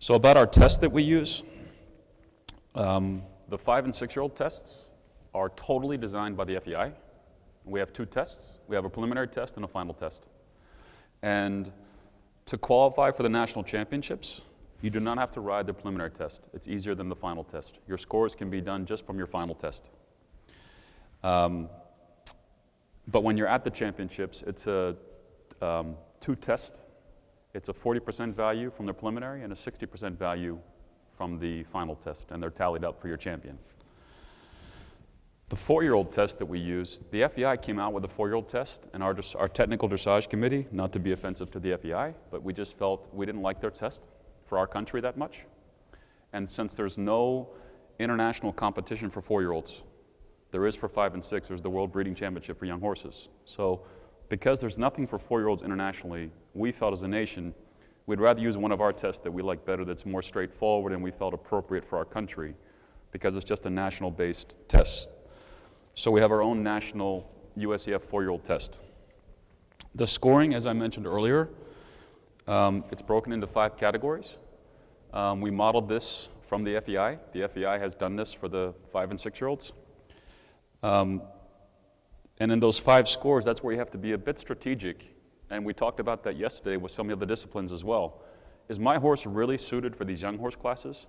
So about our test that we use, the 5 and 6-year-old tests are totally designed by the FEI. We have 2 tests. We have a preliminary test and a final test. And to qualify for the national championships, you do not have to ride the preliminary test. It's easier than the final test. Your scores can be done just from your final test. But when you're at the championships, it's a 2 test. It's a 40% value from the preliminary and a 60% value from the final test, and they're tallied up for your champion. The 4-year-old test that we use, the FEI came out with a 4-year-old test, and our technical dressage committee, not to be offensive to the FEI, but we just felt we didn't like their test for our country that much. And since there's no international competition for 4-year-olds, there is for 5 and 6, there's the World Breeding Championship for young horses. So because there's nothing for 4-year-olds internationally, we felt as a nation, we'd rather use one of our tests that we like better, that's more straightforward and we felt appropriate for our country, because it's just a national-based test. So we have our own national USEF 4-year-old test. The scoring, as I mentioned earlier, it's broken into 5 categories. We modeled this from the FEI. The FEI has done this for the 5 and 6-year-olds. And in those 5 scores, that's where you have to be a bit strategic. And we talked about that yesterday with some of the disciplines as well. Is my horse really suited for these young horse classes?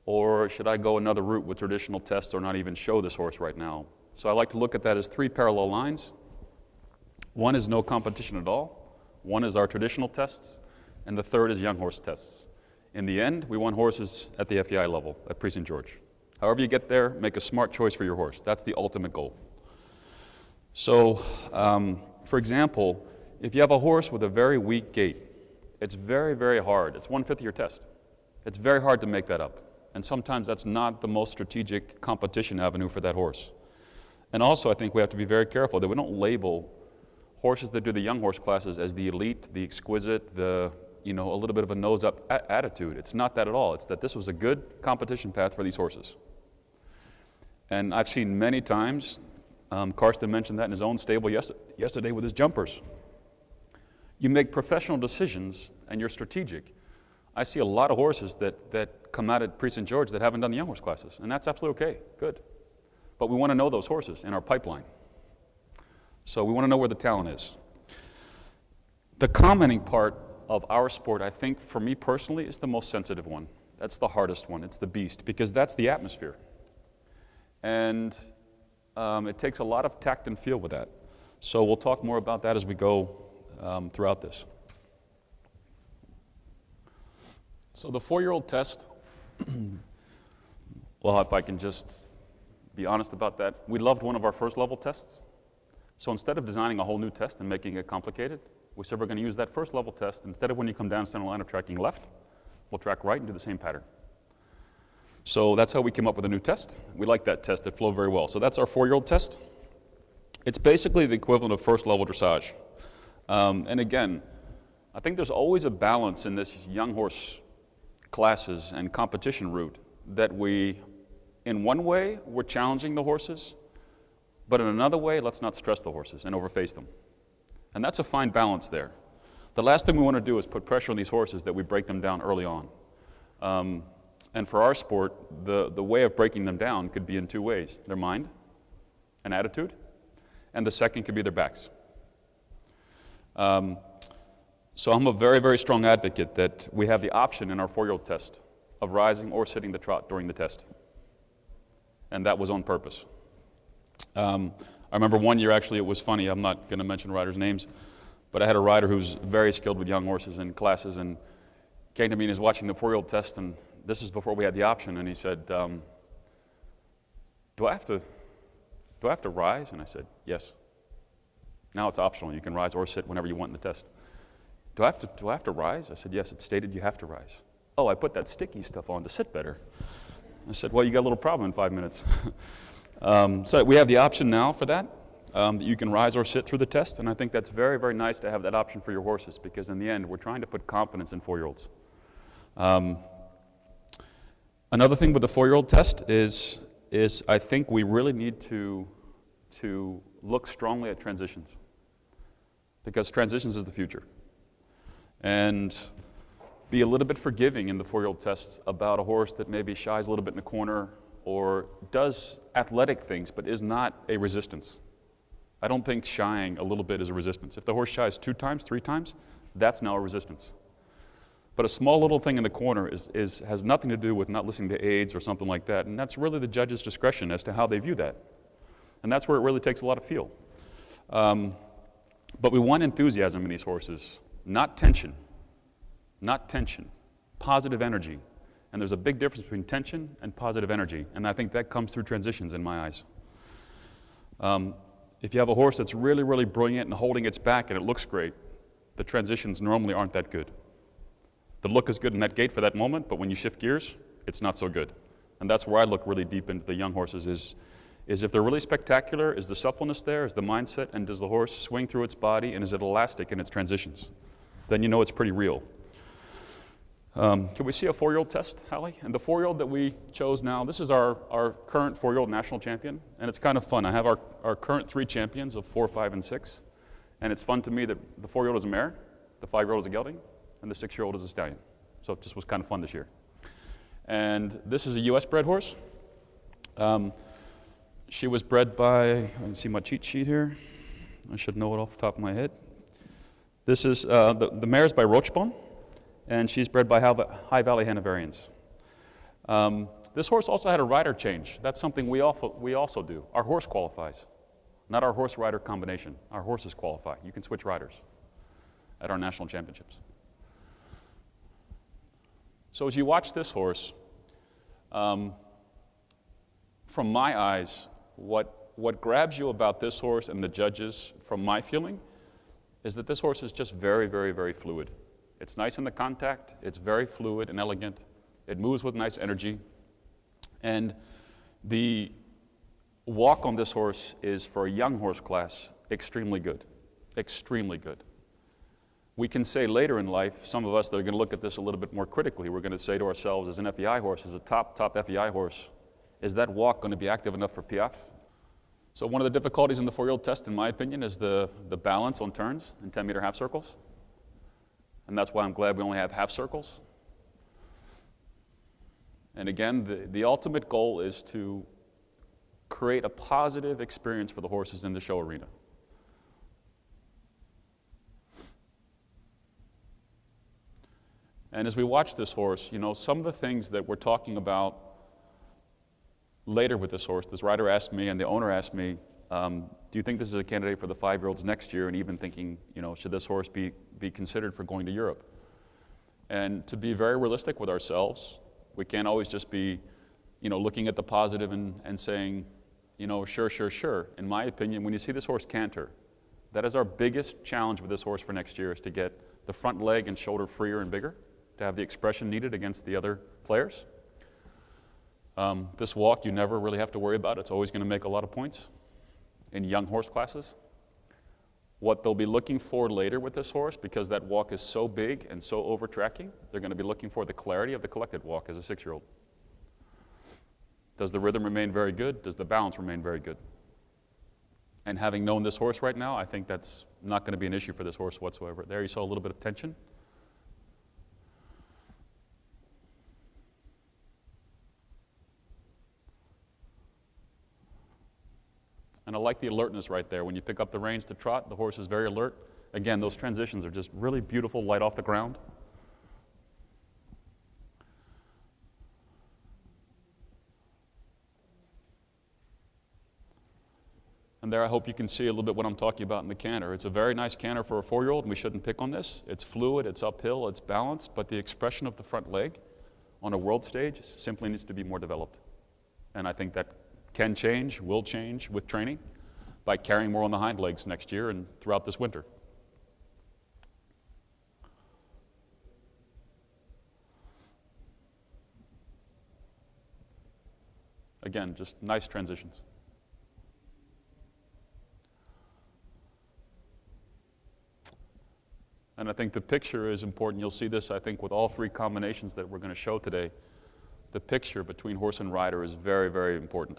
Or should I go another route with traditional tests or not even show this horse right now? So I like to look at that as 3 parallel lines. One is no competition at all. One is our traditional tests. And the third is young horse tests. In the end, we want horses at the FEI level, at Prix St. George. However you get there, make a smart choice for your horse. That's the ultimate goal. So, for example, if you have a horse with a very weak gait, it's very, very hard. It's 1/5 of your test. It's very hard to make that up. And sometimes that's not the most strategic competition avenue for that horse. And also, I think we have to be very careful that we don't label horses that do the young horse classes as the elite, the exquisite, a little bit of a nose-up attitude. It's not that at all. It's that this was a good competition path for these horses. And I've seen many times, Karsten mentioned that in his own stable yesterday with his jumpers. You make professional decisions and you're strategic. I see a lot of horses that come out at Prix St. George that haven't done the young horse classes, and that's absolutely okay, good. But we want to know those horses in our pipeline. So we want to know where the talent is. The commenting part of our sport, I think, for me personally, is the most sensitive one. That's the hardest one. It's the beast, because that's the atmosphere. And it takes a lot of tact and feel with that. So we'll talk more about that as we go throughout this. So the 4-year-old test, well, if I can just be honest about that, we loved one of our first level tests. So instead of designing a whole new test and making it complicated, we said we're going to use that first level test. Instead of when you come down center line of tracking left, we'll track right and do the same pattern. So that's how we came up with a new test. We like that test. It flowed very well. So that's our 4-year-old test. It's basically the equivalent of first level dressage. And again, I think there's always a balance in this young horse classes and competition route that we, in one way, we're challenging the horses, but in another way, let's not stress the horses and overface them. And that's a fine balance there. The last thing we want to do is put pressure on these horses that we break them down early on. And for our sport, the way of breaking them down could be in 2 ways: their mind and attitude, and the second could be their backs. So I'm a very, very strong advocate that we have the option in our 4-year-old test of rising or sitting the trot during the test. And that was on purpose. I remember one year, actually, it was funny. I'm not going to mention riders' names, but I had a rider who's very skilled with young horses in classes and came to me and is watching the 4-year-old test, and this is before we had the option, and he said, do I have to rise? And I said, yes. Now it's optional. You can rise or sit whenever you want in the test. Do I have to rise? I said, yes, it's stated you have to rise. Oh, I put that sticky stuff on to sit better. I said, well, you got a little problem in 5 minutes. So we have the option now for that you can rise or sit through the test, and I think that's very, very nice to have that option for your horses, because in the end, we're trying to put confidence in 4-year-olds. Another thing with the 4-year-old test is I think we really need to look strongly at transitions, because transitions is the future. And be a little bit forgiving in the 4-year-old test about a horse that maybe shies a little bit in the corner or does athletic things but is not a resistance. I don't think shying a little bit is a resistance. If the horse shies 2 times, 3 times, that's now a resistance. But a small little thing in the corner has nothing to do with not listening to aids or something like that, and that's really the judge's discretion as to how they view that. And that's where it really takes a lot of feel. But we want enthusiasm in these horses, not tension. Not tension, positive energy. And there's a big difference between tension and positive energy, and I think that comes through transitions in my eyes. If you have a horse that's really, really brilliant and holding its back and it looks great, the transitions normally aren't that good. The look is good in that gait for that moment, but when you shift gears, it's not so good. And that's where I look really deep into the young horses is if they're really spectacular, is the suppleness there, is the mindset, and does the horse swing through its body, and is it elastic in its transitions? Then you know it's pretty real. Can we see a 4-year-old test, Hallie? And the 4-year-old that we chose now, this is our current 4-year-old national champion, and it's kind of fun. I have our current 3 champions of 4, 5, and 6, and it's fun to me that the 4-year-old is a mare, the 5-year-old is a gelding, and the 6-year-old is a stallion. So it just was kind of fun this year. And this is a U.S. bred horse. She was bred by, I can see my cheat sheet here. I should know it off the top of my head. This is, the mare is by Rochbone, and she's bred by High Valley Hanoverians. This horse also had a rider change. That's something we also do. Our horse qualifies, not our horse-rider combination. Our horses qualify. You can switch riders at our national championships. So as you watch this horse, from my eyes, what grabs you about this horse and the judges, from my feeling, is that this horse is just very, very, very fluid. It's nice in the contact, it's very fluid and elegant, it moves with nice energy, and the walk on this horse is, for a young horse class, extremely good, extremely good. We can say later in life, some of us that are going to look at this a little bit more critically, we're going to say to ourselves, as an FEI horse, as a top FEI horse, is that walk going to be active enough for PF? So one of the difficulties in the 4-year-old test, in my opinion, is the balance on turns in 10-meter half circles. And that's why I'm glad we only have half circles. And again, the ultimate goal is to create a positive experience for the horses in the show arena. And as we watch this horse, you know, some of the things that we're talking about later with this horse, this rider asked me and the owner asked me, do you think this is a candidate for the 5-year-olds next year? And even thinking, you know, should this horse be considered for going to Europe? And to be very realistic with ourselves, we can't always just be, you know, looking at the positive and saying, you know, sure, sure, sure. In my opinion, when you see this horse canter, that is our biggest challenge with this horse for next year, is to get the front leg and shoulder freer and bigger, to have the expression needed against the other players. This walk, you never really have to worry about. It's always going to make a lot of points in young horse classes. What they'll be looking for later with this horse, because that walk is so big and so over-tracking, they're going to be looking for the clarity of the collected walk as a 6-year-old. Does the rhythm remain very good? Does the balance remain very good? And having known this horse right now, I think that's not going to be an issue for this horse whatsoever. There you saw a little bit of tension. And I like the alertness right there. When you pick up the reins to trot, the horse is very alert. Again, those transitions are just really beautiful, light off the ground. And there I hope you can see a little bit what I'm talking about in the canter. It's a very nice canter for a 4-year-old, and we shouldn't pick on this. It's fluid, it's uphill, it's balanced, but the expression of the front leg on a world stage simply needs to be more developed. And I think that can change, will change with training by carrying more on the hind legs next year and throughout this winter. Again, just nice transitions. And I think the picture is important. You'll see this, I think, with all 3 combinations that we're going to show today. The picture between horse and rider is very, very important.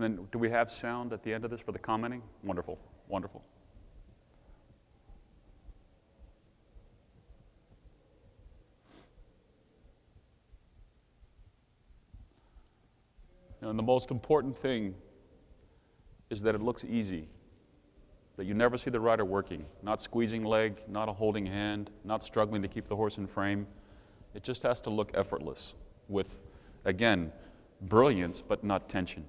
And then do we have sound at the end of this for the commenting? Wonderful, wonderful. And the most important thing is that it looks easy, that you never see the rider working, not squeezing leg, not a holding hand, not struggling to keep the horse in frame. It just has to look effortless with, again, brilliance but not tension.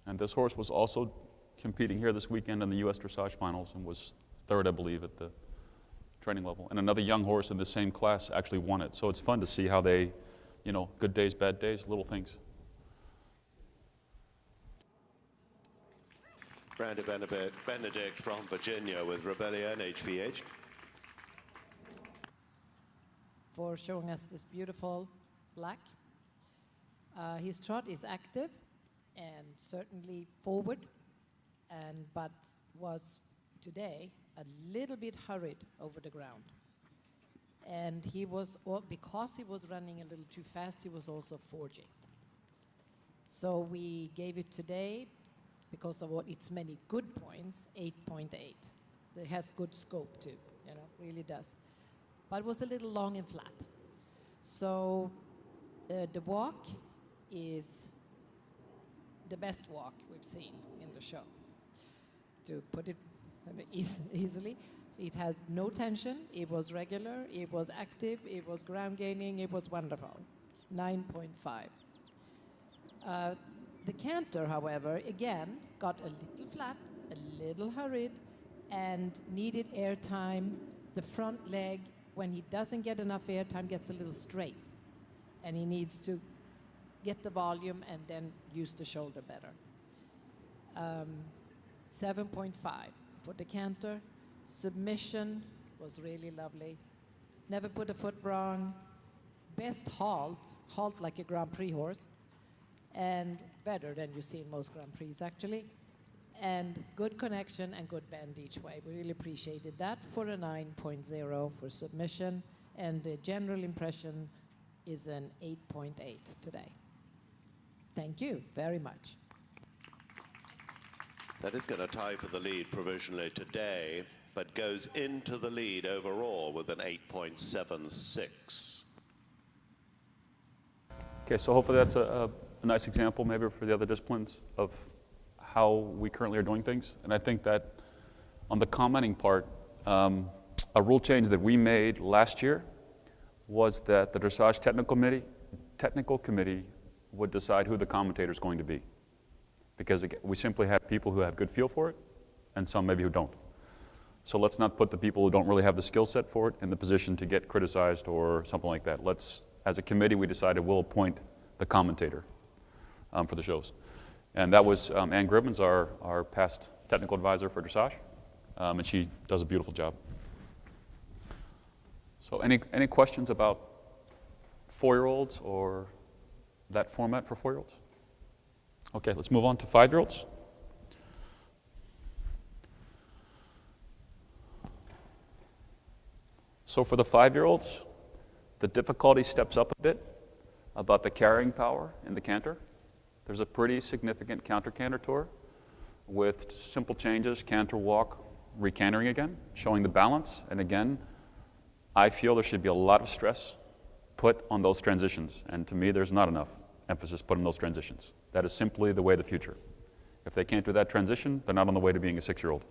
And this horse was also competing here this weekend in the US Dressage Finals and was third, I believe, at the training level. And another young horse in the same class actually won it. So it's fun to see how they, good days, bad days, little things. Brandy Benedict from Virginia with Rebellion HVH. For showing us this beautiful slack. His trot is active and certainly forward, but was today a little bit hurried over the ground. And he was, because he was running a little too fast, he was also forging. So we gave it today, because of its many good points, 8.8. It has good scope too, really does. But it was a little long and flat. So the walk is the best walk we've seen in the show. To put it easily, it had no tension, it was regular, it was active, it was ground gaining, it was wonderful. 9.5. The canter, however, again, got a little flat, a little hurried, and needed airtime. The front leg, when he doesn't get enough airtime, gets a little straight. And he needs to get the volume and then use the shoulder better. 7.5 for the canter. Submission was really lovely. Never put a foot wrong. Best halt like a Grand Prix horse, and better than you see in most Grand Prix actually. And good connection and good bend each way. We really appreciated that for a 9.0 for submission, and the general impression is an 8.8 today. Thank you very much. That is going to tie for the lead provisionally today, but goes into the lead overall with an 8.76. Okay, so hopefully that's a nice example maybe for the other disciplines of how we currently are doing things. And I think that on the commenting part, a rule change that we made last year was that the Dressage Technical Committee would decide who the commentator is going to be. Because we simply have people who have good feel for it, and some maybe who don't. So let's not put the people who don't really have the skill set for it in the position to get criticized or something like that. As a committee, we decided we'll appoint the commentator for the shows. And that was Ann Gribbins, our past technical advisor for dressage, and she does a beautiful job. So any questions about 4-year-olds or that format for 4-year-olds? Okay, let's move on to 5-year-olds. So for the 5-year-olds, the difficulty steps up a bit about the carrying power in the canter. There's a pretty significant counter-canter tour with simple changes, canter, walk, recantering again, showing the balance. And again, I feel there should be a lot of stress put on those transitions. And to me, there's not enough emphasis put on those transitions. That is simply the way of the future. If they can't do that transition, they're not on the way to being a 6-year-old.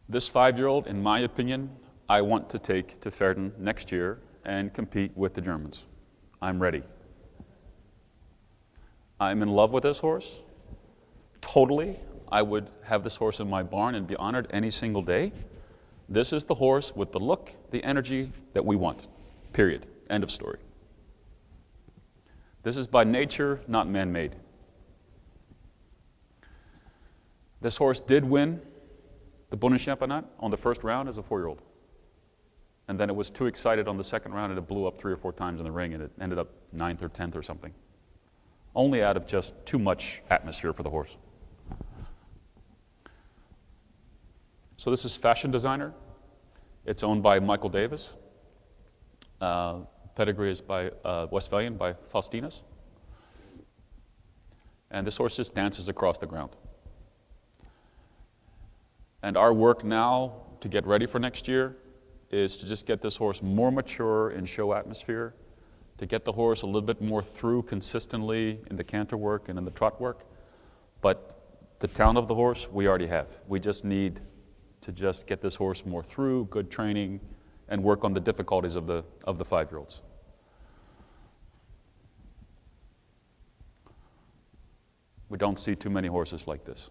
This 5-year-old, in my opinion, I want to take to Pferden next year and compete with the Germans. I'm ready. I'm in love with this horse. Totally. I would have this horse in my barn and be honored any single day. This is the horse with the look, the energy that we want. Period. End of story. This is by nature, not man-made. This horse did win the Bundeschampionat on the first round as a 4-year-old. And then it was too excited on the second round and it blew up 3 or 4 times in the ring and it ended up 9th or 10th or something. only out of just too much atmosphere for the horse. So this is Fashion Designer. It's owned by Michael Davis. Pedigree is by Westphalian, by Faustinus. And this horse just dances across the ground. And our work now to get ready for next year is to just get this horse more mature in show atmosphere, to get the horse a little bit more through consistently in the canter work and in the trot work. But the talent of the horse, we already have. We just need to just get this horse more through, good training, and work on the difficulties of the 5-year-olds. We don't see too many horses like this.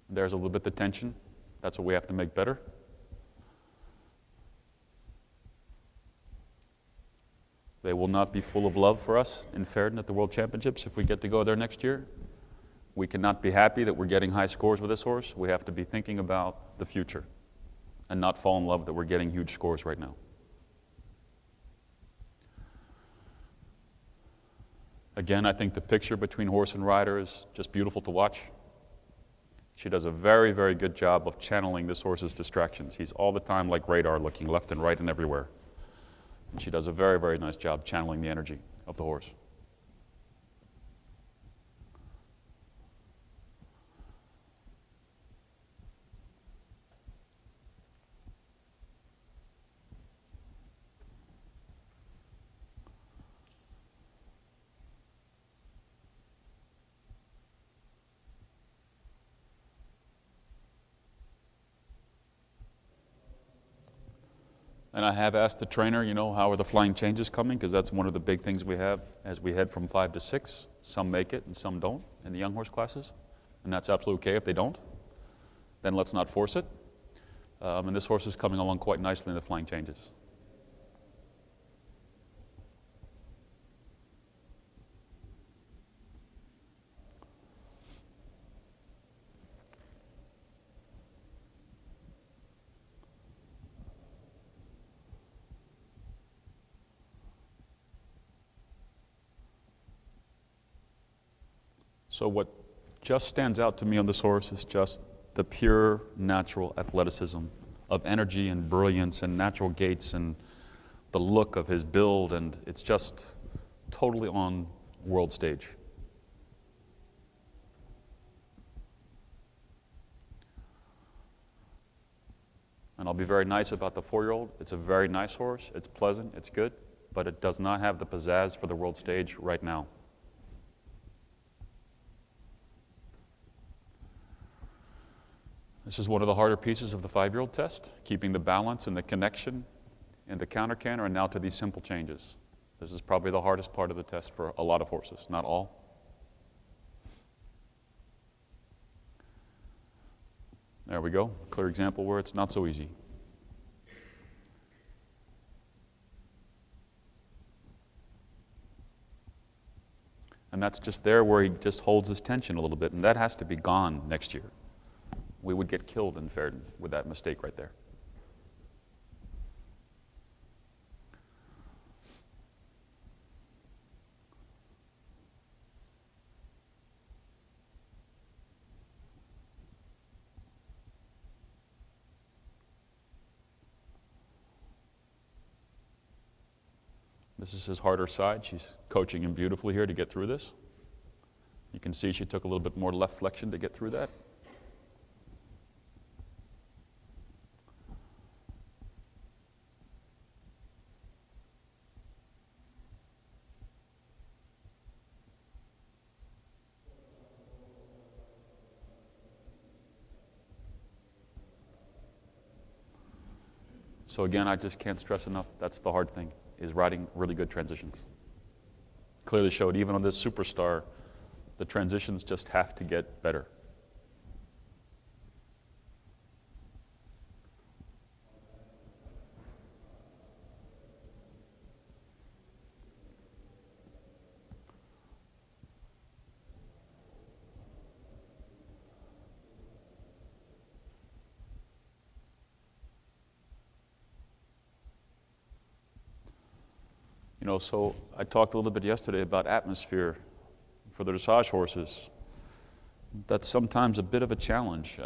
There's a little bit of tension. That's what we have to make better. They will not be full of love for us in Pferden at the World Championships if we get to go there next year. We cannot be happy that we're getting high scores with this horse. We have to be thinking about the future and not fall in love that we're getting huge scores right now. Again, I think the picture between horse and rider is just beautiful to watch. She does a very, very good job of channeling this horse's distractions. He's all the time like radar, looking left and right and everywhere. And she does a very, very nice job channeling the energy of the horse. And I have asked the trainer, how are the flying changes coming? Because that's one of the big things we have as we head from 5 to 6. Some make it and some don't in the young horse classes. And that's absolutely okay if they don't. Then let's not force it. And this horse is coming along quite nicely in the flying changes. So what just stands out to me on this horse is just the pure natural athleticism of energy and brilliance and natural gaits and the look of his build, and it's just totally on world stage. And I'll be very nice about the 4-year-old. It's a very nice horse. It's pleasant. It's good. But it does not have the pizzazz for the world stage right now. This is one of the harder pieces of the 5-year-old test, keeping the balance and the connection in the counter-canter and now to these simple changes. This is probably the hardest part of the test for a lot of horses, not all. There we go, clear example where it's not so easy. And that's just there where he just holds his tension a little bit, and that has to be gone next year. We would get killed in Pferden with that mistake right there. This is his harder side. She's coaching him beautifully here to get through this. You can see she took a little bit more left flexion to get through that. So again, I just can't stress enough, that's the hard thing, is riding really good transitions. Clearly showed even on this superstar, the transitions just have to get better. You know, so I talked a little bit yesterday about atmosphere for the dressage horses. That's sometimes a bit of a challenge,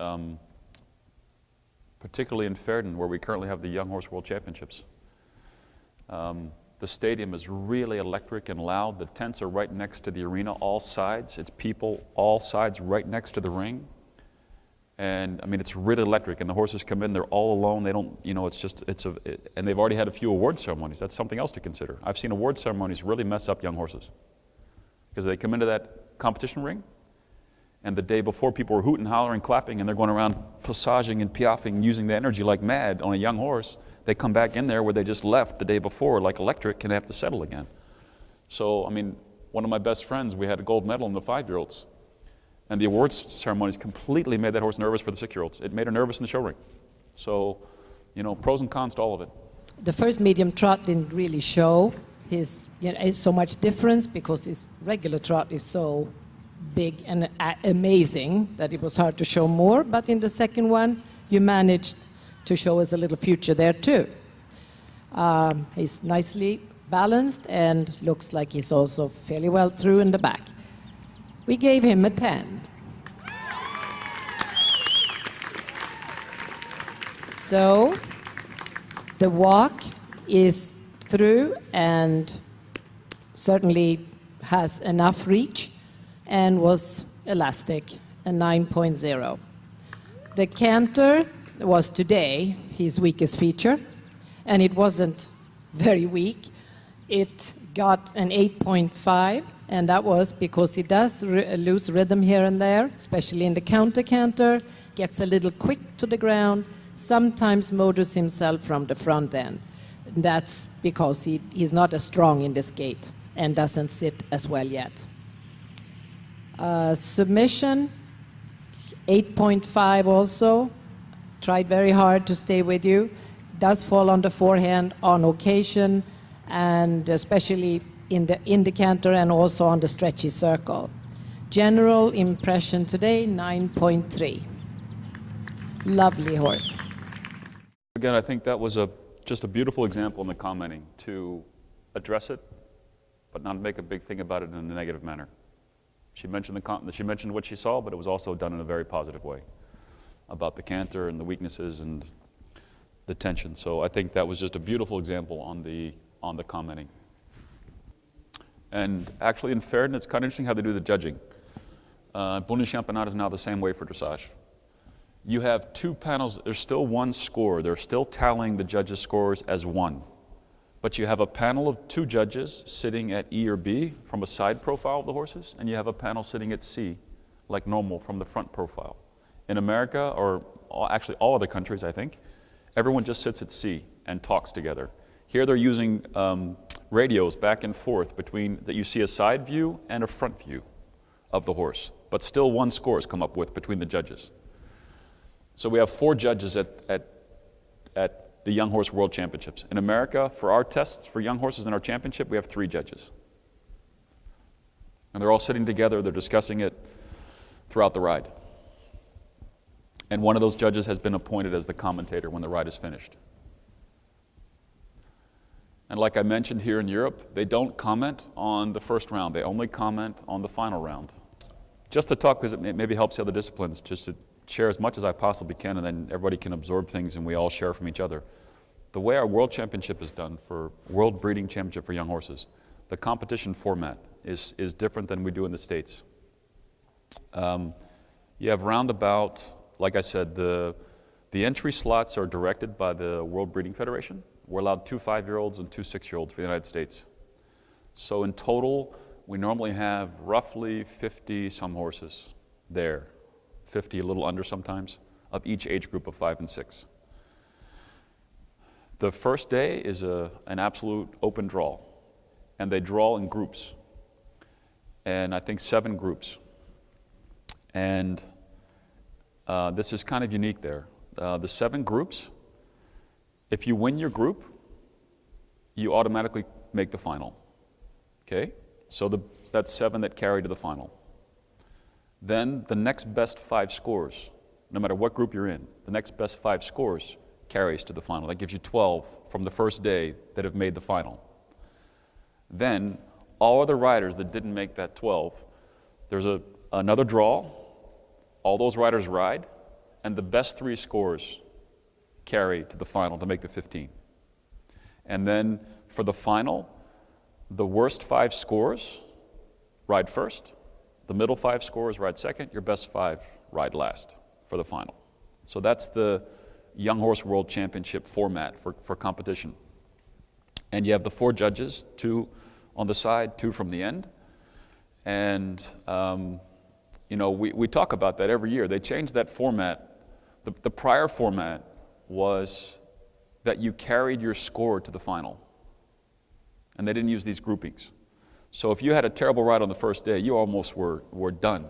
particularly in Pferden, where we currently have the Young Horse World Championships. The stadium is really electric and loud. The tents are right next to the arena, all sides. It's people, all sides, right next to the ring. And I mean, it's really electric. And the horses come in, they're all alone. They don't, you know, and they've already had a few award ceremonies. That's something else to consider. I've seen award ceremonies really mess up young horses because they come into that competition ring, and the day before people were hooting, hollering, clapping, and they're going around passaging and piaffing, using the energy like mad on a young horse. They come back in there where they just left the day before, like electric, and they have to settle again. So, I mean, one of my best friends, we had a gold medal in the 5-year-olds. And the awards ceremonies completely made that horse nervous for the 6-year-olds. It made her nervous in the show ring. So, you know, pros and cons to all of it. The first medium trot didn't really show his, you know, so much difference because his regular trot is so big and amazing that it was hard to show more. But in the second one, you managed to show us a little future there too. He's nicely balanced and looks like he's also fairly well through in the back. We gave him a 10. So the walk is through and certainly has enough reach and was elastic, a 9.0. The canter was today his weakest feature, and it wasn't very weak. It got an 8.5, and that was because he does lose rhythm here and there, especially in the counter canter, gets a little quick to the ground, sometimes motors himself from the front end. That's because he's not as strong in this gait and doesn't sit as well yet. Submission, 8.5 also. Tried very hard to stay with you. Does fall on the forehand on occasion, and especially in the canter and also on the stretchy circle. General impression today, 9.3. Lovely horse. Again, I think that was just a beautiful example in the commenting to address it, but not make a big thing about it in a negative manner. She mentioned what she saw, but it was also done in a very positive way about the canter and the weaknesses and the tension. So I think that was just a beautiful example on the commenting. And actually in Pferden, it's kind of interesting how they do the judging. Bundeschampionat is now the same way for dressage. You have two panels, there's still one score. They're still tallying the judges' scores as one. But you have a panel of two judges sitting at E or B from a side profile of the horses, and you have a panel sitting at C, like normal, from the front profile. In America, or actually all other countries, I think, everyone just sits at C and talks together. Here they're using radios back and forth between, that you see a side view and a front view of the horse, but still one score is come up with between the judges. So we have 4 judges at the Young Horse World Championships. In America, for our tests for young horses in our championship, we have 3 judges. And they're all sitting together, they're discussing it throughout the ride. And one of those judges has been appointed as the commentator when the ride is finished. And like I mentioned, here in Europe, they don't comment on the first round. They only comment on the final round. Just to talk, because it maybe helps the other disciplines, just to share as much as I possibly can, and then everybody can absorb things and we all share from each other. The way our World Championship is done for World Breeding Championship for young horses, the competition format is different than we do in the States. You have roundabout, like I said, the entry slots are directed by the World Breeding Federation. We're allowed 2 5-year-olds and 2 6-year-olds for the United States. So in total, we normally have roughly 50 some horses there, 50, a little under sometimes, of each age group of 5 and 6. The first day is an absolute open draw, and they draw in groups, and I think 7 groups. And this is kind of unique there. The 7 groups, if you win your group, you automatically make the final. Okay? So that's 7 that carry to the final. Then the next best 5 scores, no matter what group you're in, the next best 5 scores carries to the final. That gives you 12 from the first day that have made the final. Then all other riders that didn't make that 12, there's another draw, all those riders ride, and the best 3 scores carry to the final to make the 15. And then for the final, the worst 5 scores ride first, the middle 5 scores ride second, your best 5 ride last for the final. So that's the Young Horse World Championship format for competition. And you have the 4 judges, 2 on the side, 2 from the end. And, we talk about that every year. They changed that format. The prior format was that you carried your score to the final. And they didn't use these groupings. So if you had a terrible ride on the first day, you almost were done.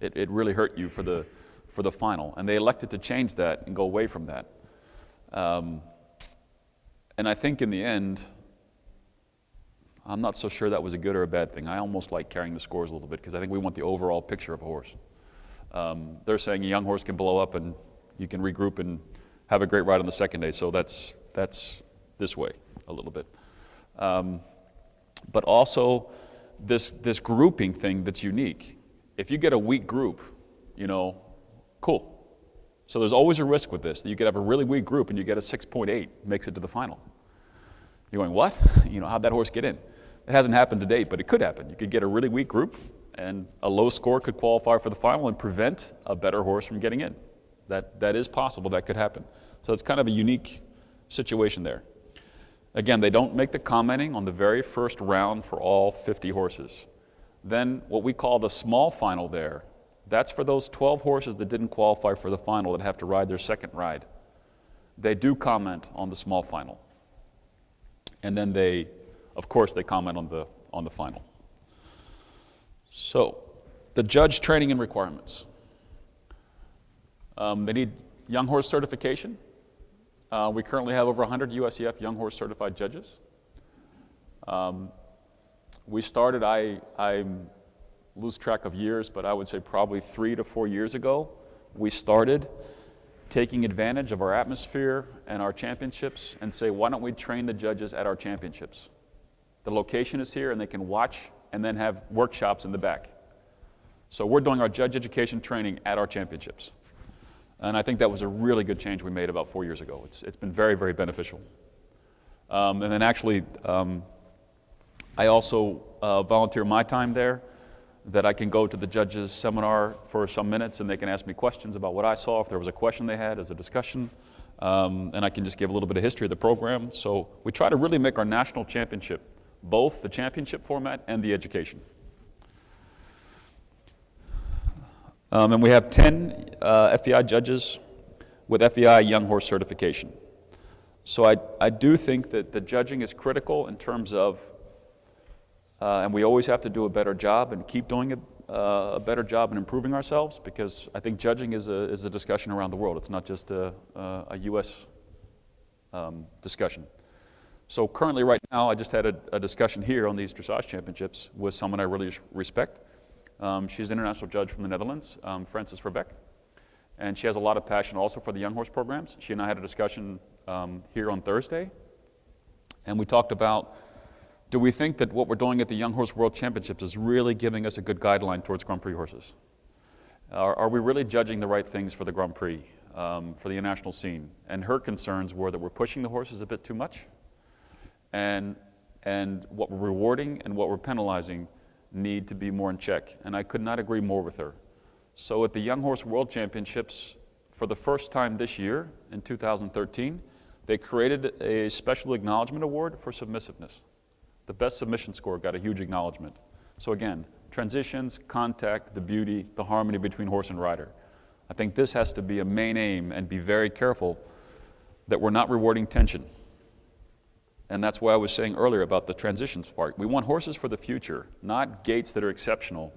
It really hurt you for the final. And they elected to change that and go away from that. And I think in the end, I'm not so sure that was a good or a bad thing. I almost like carrying the scores a little bit because I think we want the overall picture of a horse. They're saying a young horse can blow up and you can regroup and have a great ride on the second day. So that's this way a little bit. But also this grouping thing that's unique. If you get a weak group, cool. So there's always a risk with this, that you could have a really weak group and you get a 6.8, makes it to the final. You're going, what? How'd that horse get in? It hasn't happened to date, but it could happen. You could get a really weak group and a low score could qualify for the final and prevent a better horse from getting in. That is possible, that could happen. So it's kind of a unique situation there. Again, they don't make the commenting on the very first round for all 50 horses. Then what we call the small final there, that's for those 12 horses that didn't qualify for the final that have to ride their second ride. They do comment on the small final. And then they comment on the final. So, the judge training and requirements. They need young horse certification. We currently have over 100 USEF young horse certified judges. We started, I lose track of years, but I would say probably 3 to 4 years ago, we started taking advantage of our atmosphere and our championships and say, why don't we train the judges at our championships? The location is here and they can watch and then have workshops in the back. So we're doing our judge education training at our championships. And I think that was a really good change we made about 4 years ago. It's been very, very beneficial. And then actually, I also volunteer my time there, that I can go to the judges' seminar for some minutes and they can ask me questions about what I saw, if there was a question they had as a discussion, and I can just give a little bit of history of the program. So we try to really make our national championship, both the championship format and the education. And we have 10 FEI judges with FEI Young Horse certification. So I do think that the judging is critical in terms of, and we always have to do a better job and keep doing a better job in improving ourselves, because I think judging is a discussion around the world. It's not just a U.S. Discussion. So currently right now, I just had a discussion here on these dressage championships with someone I really respect. She's an international judge from the Netherlands, Frances Verbeek, and she has a lot of passion also for the young horse programs. She and I had a discussion here on Thursday, and we talked about, do we think that what we're doing at the Young Horse World Championships is really giving us a good guideline towards Grand Prix horses? Are we really judging the right things for the Grand Prix, for the international scene? And her concerns were that we're pushing the horses a bit too much, and what we're rewarding and what we're penalizing need to be more in check. And I could not agree more with her. So at the Young Horse World Championships, for the first time this year, in 2013, they created a special acknowledgement award for submissiveness. The best submission score got a huge acknowledgement. So again, transitions, contact, the beauty, the harmony between horse and rider. I think this has to be a main aim, and be very careful that we're not rewarding tension. And that's why I was saying earlier about the transitions part. We want horses for the future, not gaits that are exceptional,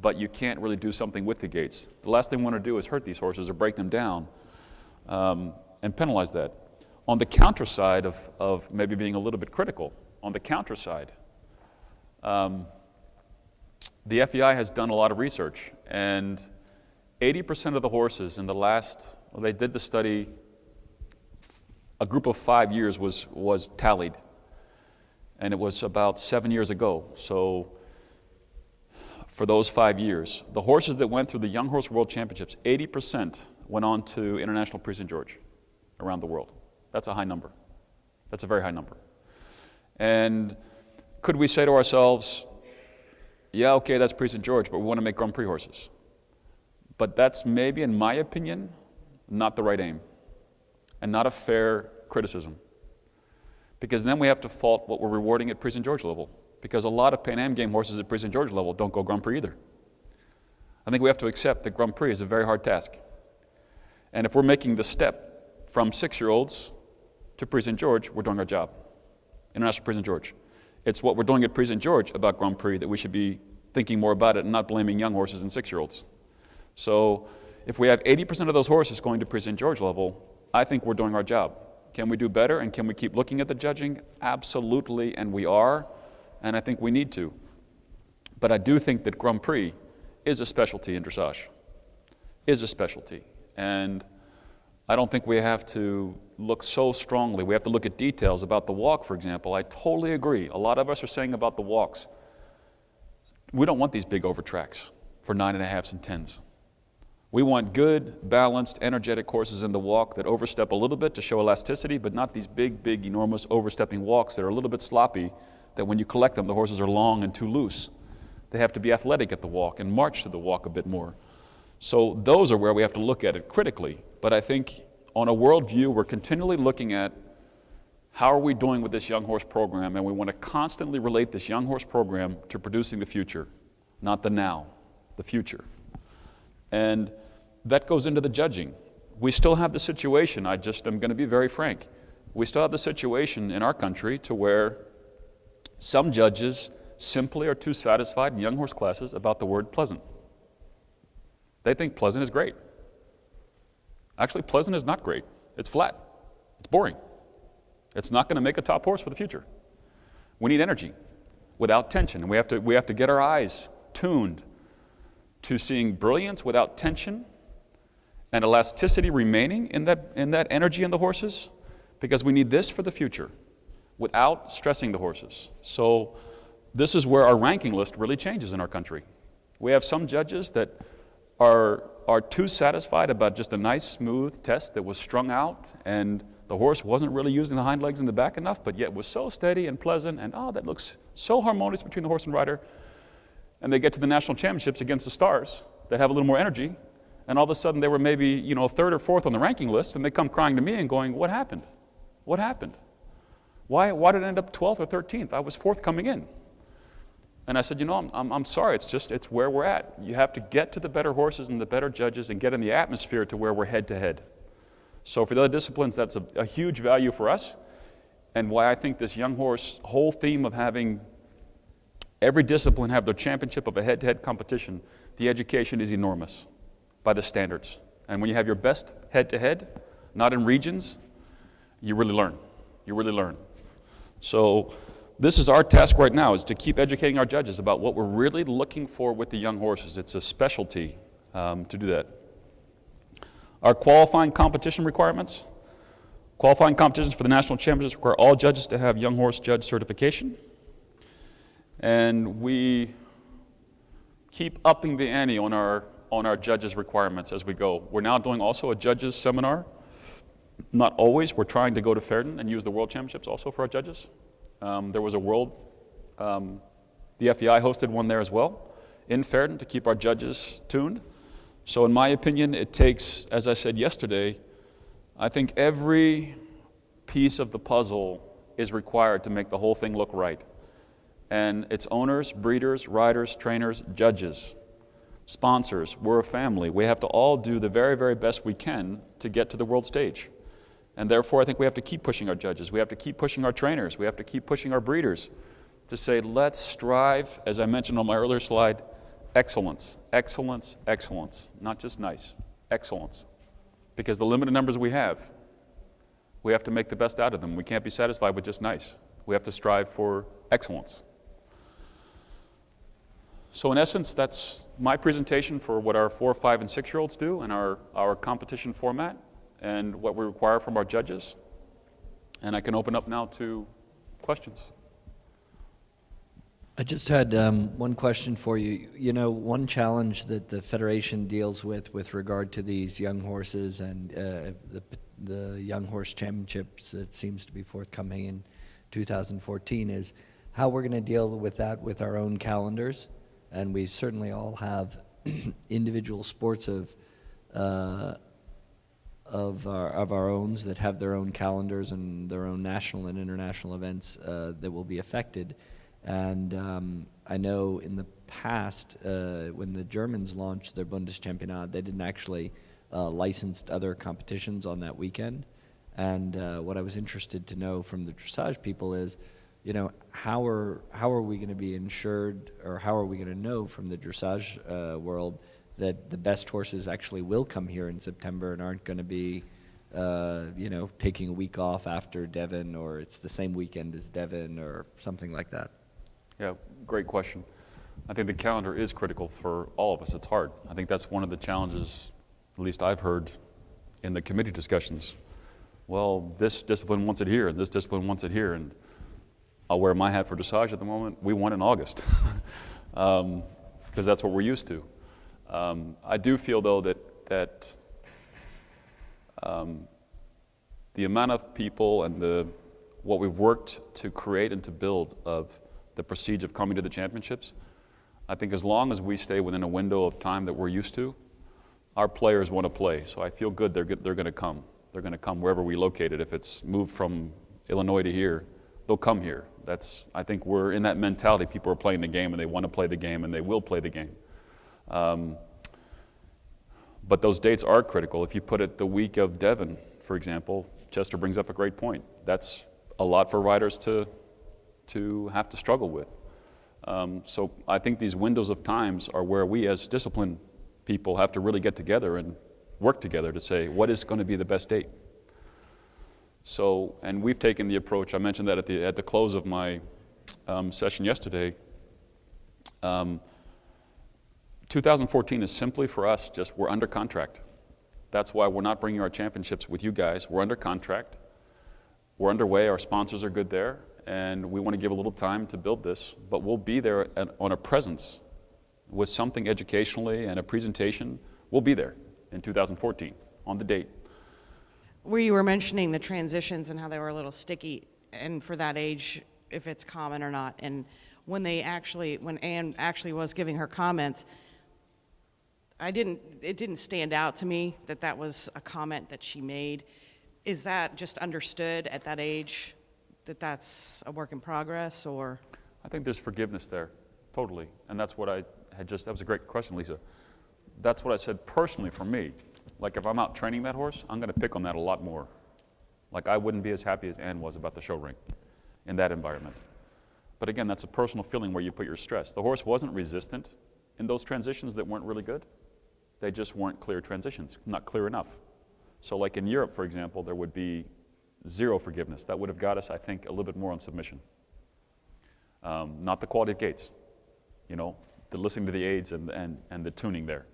but you can't really do something with the gaits. The last thing we want to do is hurt these horses or break them down and penalize that. On the counter side of maybe being a little bit critical, on the counter side, the FEI has done a lot of research, and 80% of the horses in the last, well, they did the study, a group of 5 years was tallied, And it was about 7 years ago. So for those 5 years, the horses that went through the Young Horse World Championships, 80% went on to International Prix St. George around the world. That's a high number. That's a very high number. And could we say to ourselves, yeah, okay, that's Prix St. George, but we want to make Grand Prix horses. But that's maybe, in my opinion, not the right aim and not a fair criticism. Because then we have to fault what we're rewarding at Prix St. George level. Because a lot of Pan Am game horses at Prix St. George level don't go Grand Prix either. I think we have to accept that Grand Prix is a very hard task. And if we're making the step from 6-year-olds to Prix St. George, we're doing our job. International Prix St. George. It's what we're doing at Prix St. George about Grand Prix that we should be thinking more about it and not blaming young horses and 6-year-olds. So if we have 80% of those horses going to Prix St. George level, I think we're doing our job. Can we do better and can we keep looking at the judging? Absolutely, and we are, and I think we need to. But I do think that Grand Prix is a specialty in dressage, is a specialty. And I don't think we have to look so strongly. We have to look at details about the walk, for example. I totally agree. A lot of us are saying about the walks, we don't want these big over tracks for 9.5s and 10s. We want good, balanced, energetic horses in the walk that overstep a little bit to show elasticity, but not these big, enormous overstepping walks that are a little bit sloppy, that when you collect them, the horses are long and too loose. They have to be athletic at the walk and march to the walk a bit more. So those are where we have to look at it critically. But I think on a world view, we're continually looking at how are we doing with this young horse program, and we want to constantly relate this young horse program to producing the future, not the now, the future. And that goes into the judging. We still have the situation, I'm going to be very frank, we still have the situation in our country to where some judges simply are too satisfied in young horse classes about the word pleasant. They think pleasant is great. Actually, pleasant is not great. It's flat. It's boring. It's not going to make a top horse for the future. We need energy without tension, and we have to get our eyes tuned to seeing brilliance without tension and elasticity remaining in that energy in the horses, because we need this for the future without stressing the horses. So this is where our ranking list really changes in our country. We have some judges that are too satisfied about just a nice smooth test that was strung out and the horse wasn't really using the hind legs in the back enough, but yet was so steady and pleasant and that looks so harmonious between the horse and rider. And they get to the national championships against the stars that have a little more energy, and all of a sudden they were maybe, third or fourth on the ranking list, and they come crying to me and going, what happened? What happened? Why did it end up 12th or 13th? I was fourth coming in. And I said, I'm sorry, it's where we're at. You have to get to the better horses and the better judges and get in the atmosphere to where we're head to head. So for the other disciplines, that's a huge value for us, and why I think this young horse whole theme of having every discipline have their championship of a head-to-head competition, the education is enormous by the standards. And when you have your best head-to-head, not in regions, you really learn. You really learn. So this is our task right now, is to keep educating our judges about what we're really looking for with the young horses. It's a specialty to do that. Our qualifying competition requirements. Qualifying competitions for the national championships require all judges to have young horse judge certification. And we keep upping the ante on our judges' requirements as we go. We're now doing also a judges seminar. Not always. We're trying to go to Pferden and use the World Championships also for our judges. There was a world, the FEI hosted one there as well in Pferden to keep our judges tuned. So in my opinion, it takes, as I said yesterday, I think every piece of the puzzle is required to make the whole thing look right. And it's owners, breeders, riders, trainers, judges, sponsors. We're a family. We have to all do the very, very best we can to get to the world stage. And therefore, I think we have to keep pushing our judges. We have to keep pushing our trainers. We have to keep pushing our breeders to say, let's strive, as I mentioned on my earlier slide, excellence, excellence, excellence. Not just nice, excellence. Because the limited numbers we have to make the best out of them. We can't be satisfied with just nice. We have to strive for excellence. So in essence, that's my presentation for what our 4-, 5-, and 6-year-olds do and our competition format and what we require from our judges. And I can open up now to questions. I just had one question for you. You know, one challenge that the Federation deals with regard to these young horses and the Young Horse Championships that seems to be forthcoming in 2014 is how we're going to deal with that with our own calendars. And we certainly all have individual sports of our own that have their own calendars and their own national and international events that will be affected. And I know in the past, when the Germans launched their Bundeschampionat, they didn't actually license other competitions on that weekend. And what I was interested to know from the dressage people is, you know, how are we going to be insured, or how are we going to know from the dressage world that the best horses actually will come here in September and aren't going to be, you know, taking a week off after Devon, or it's the same weekend as Devon, or something like that? Yeah, great question. I think the calendar is critical for all of us. It's hard. I think that's one of the challenges, at least I've heard in the committee discussions. Well, this discipline wants it here, and this discipline wants it here, and I'll wear my hat for dressage at the moment. We won in August, because that's what we're used to. I do feel, though, that the amount of people and what we've worked to create and to build of the prestige of coming to the championships, I think as long as we stay within a window of time that we're used to, our players want to play. So I feel good they're going to come. They're going to come wherever we locate it. If it's moved from Illinois to here, they'll come here. I think we're in that mentality. People are playing the game, and they want to play the game, and they will play the game. But those dates are critical. If you put it the week of Devon, for example, Chester brings up a great point. That's a lot for riders to have to struggle with. So I think these windows of times are where we as discipline people have to really get together and work together to say, what is going to be the best date? So, and we've taken the approach, I mentioned that at the close of my session yesterday. 2014 is simply for us, just we're under contract. That's why we're not bringing our championships with you guys. We're under contract. We're underway. Our sponsors are good there. And we want to give a little time to build this. But we'll be there on a presence with something educationally and a presentation. We'll be there in 2014 on the date. Where you were mentioning the transitions and how they were a little sticky, and for that age, if it's common or not. And when Anne actually was giving her comments, it didn't stand out to me that was a comment that she made. Is that just understood at that age, that that's a work in progress, or? I think there's forgiveness there, totally. And that's what that was a great question, Lisa. That's what I said personally for me. Like if I'm out training that horse, I'm going to pick on that a lot more. Like I wouldn't be as happy as Anne was about the show ring in that environment. But again, that's a personal feeling where you put your stress. The horse wasn't resistant in those transitions that weren't really good. They just weren't clear transitions, not clear enough. So like in Europe, for example, there would be zero forgiveness. That would have got us, I think, a little bit more on submission. Not the quality of gaits, you know, the listening to the aids and the tuning there.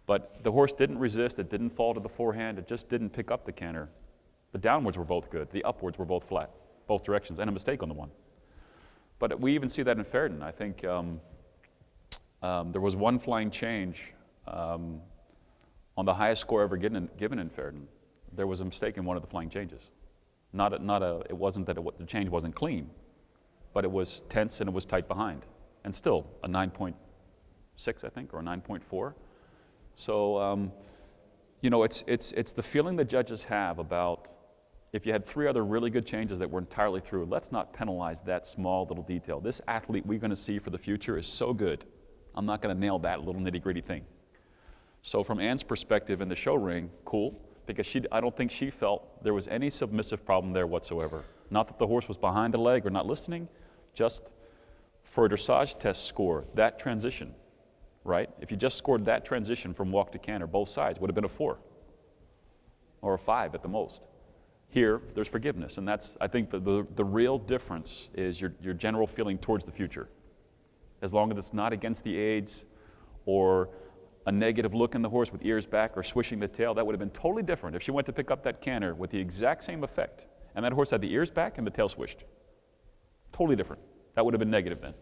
But the horse didn't resist, it didn't fall to the forehand, it just didn't pick up the canter. The downwards were both good, the upwards were both flat, both directions, and a mistake on the one. But we even see that in Pferden. I think there was one flying change on the highest score ever given in Pferden. There was a mistake in one of the flying changes. It wasn't that the change wasn't clean, but it was tense and it was tight behind. And still a 9.6, I think, or a 9.4. So, you know, it's the feeling that judges have about if you had 3 other really good changes that were entirely through, let's not penalize that small little detail. This athlete we're going to see for the future is so good. I'm not going to nail that little nitty-gritty thing. So from Anne's perspective in the show ring, cool, because I don't think she felt there was any submissive problem there whatsoever. Not that the horse was behind the leg or not listening, just for a dressage test score, that transition, right? If you just scored that transition from walk to canter, both sides, would have been a 4 or a 5 at the most. Here, there's forgiveness, and that's, I think, the real difference is your general feeling towards the future. As long as it's not against the aids or a negative look in the horse with ears back or swishing the tail, that would have been totally different if she went to pick up that canter with the exact same effect, and that horse had the ears back and the tail swished. Totally different. That would have been negative then.